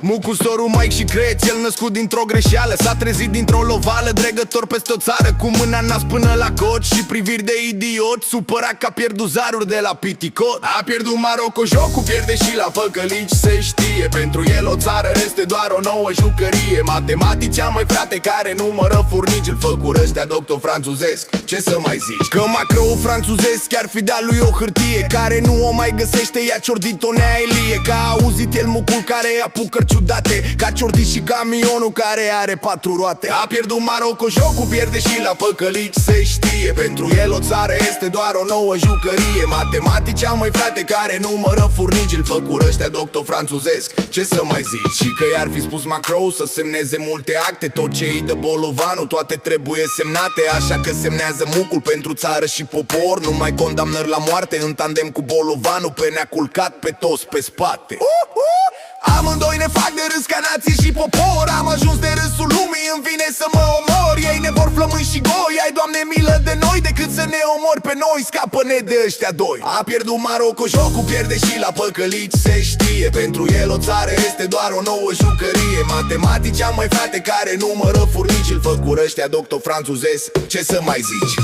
Mucustorul Mike și Creț, el născut dintr-o greșeală, s-a trezit dintr-o lovală, dregător peste o țară, cu mâna nas până la cot și priviri de idiot, supărat că a pierdut zaruri de la piticot. A pierdut Maroco jocul, pierde și la făcălici, se știe. Pentru el o țară este doar o nouă jucărie. Matematicea, măi frate, care numără furnici, îl făcură ăștia doctor franțuzesc. Ce să mai zici? Că macroul franțuzesc chiar fi de-a lui o hârtie, care nu o mai găsește, i-a ciordit-o Nea Elie. Că a auzit el mucul care apucă ciudate, ca ciordit și camionul care are 4 roate. A pierdut Maroco jocul, pierde și la păcălici, se știe. Pentru el o țară este doar o nouă jucărie. Matematicea, măi frate, care numără furnici, îl făcură ăștia doctor franțuzesc. Ce să mai zici? Și că i-ar fi spus Macro să semneze multe acte, tot ce îi dă Bolovanu, toate trebuie semnate. Așa că semnează mucul pentru țară și popor. Nu mai condamnări la moarte în tandem cu Bolovanu, pe ne-a culcat pe toți pe spate. Amândoi ne fac de râs ca nație și popor. Am ajuns de râsul lumii, îmi vine să mă omor. Ei ne vor flămâni și goi, ai Doamne milă de noi, decât să ne omori pe noi, scapă-ne de ăștia doi. A pierdut Maroco jocul, pierde și la păcălici, se știe. Pentru el o țară este doar o nouă jucărie. Matematicea, măi frate, care numără furnici, îl făcură ăștia doctor franțuzesc. Ce să mai zici?